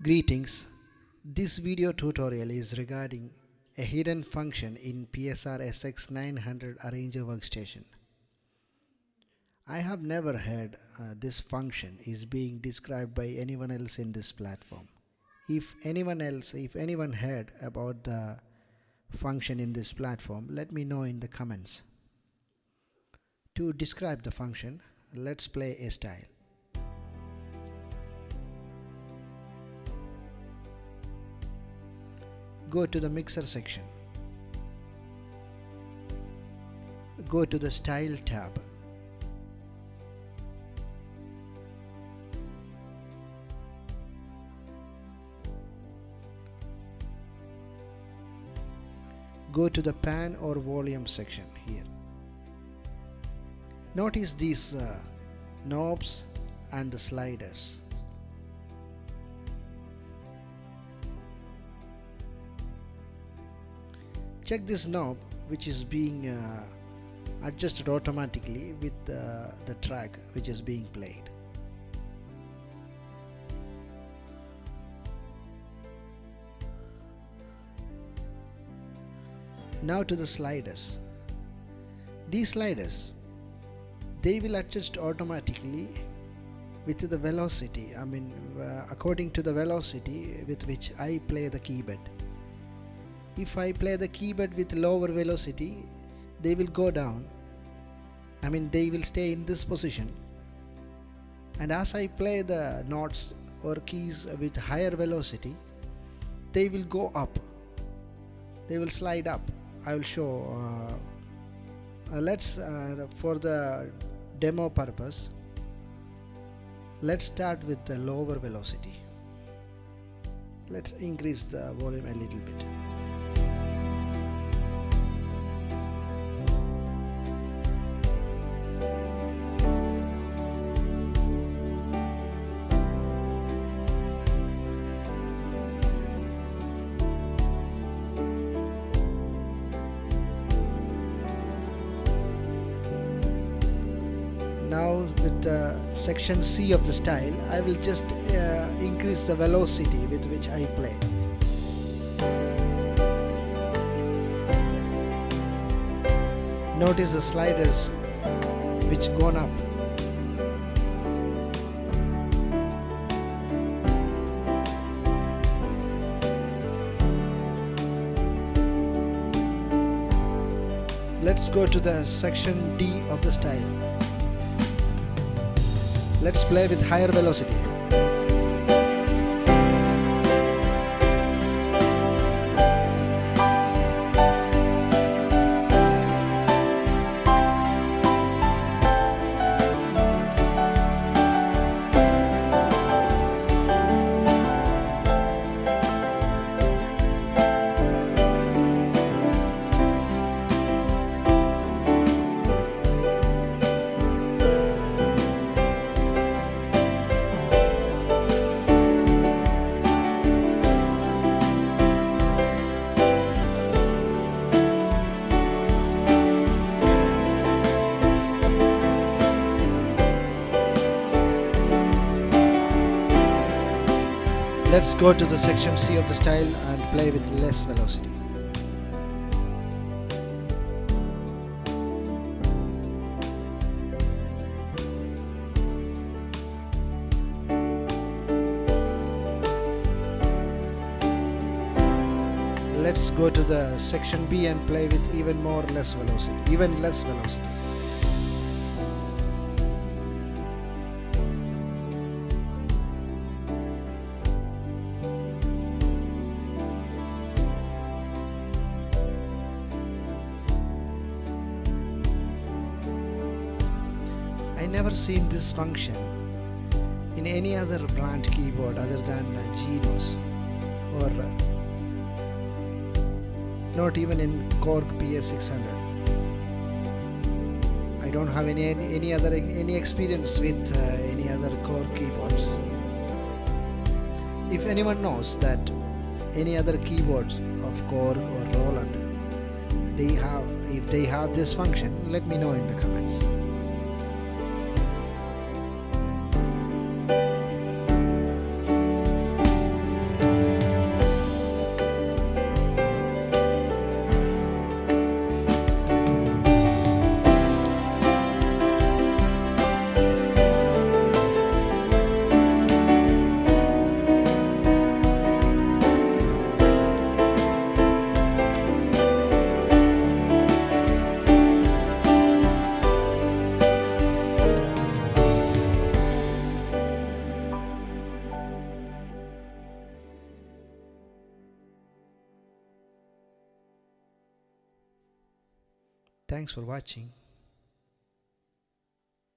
Greetings. This video tutorial is regarding a hidden function in PSR SX900 Arranger workstation. I have never heard this function is being described by anyone else in this platform. If anyone heard about the function in this platform, let me know in the comments. To describe the function, let's play a style. Go to the mixer section. Go to the style tab. Go to the pan or volume section here. Notice these knobs and the sliders. Check this knob, which is being adjusted automatically with the track which is being played. Now to the sliders. These sliders, they will adjust automatically with the velocity, according to the velocity with which I play the keyboard. If I play the keyboard with lower velocity, they will go down. They will stay in this position. And as I play the notes or keys with higher velocity, they will go up. They will slide up. I will show. Let's for the demo purpose, let's start with the lower velocity. Let's increase the volume a little bit. Now with the section C of the style, I will just increase the velocity with which I play. Notice the sliders which gone up. Let's go to the section D of the style. Let's play with higher velocity. Let's go to the section C of the style and play with less velocity. Let's go to the section B and play with even less velocity. I never seen this function in any other brand keyboard other than Geno's, or not even in Korg PS600. I don't have any experience with any other Korg keyboards. If anyone knows that any other keyboards of Korg or Roland, if they have this function, let me know in the comments. Thanks for watching.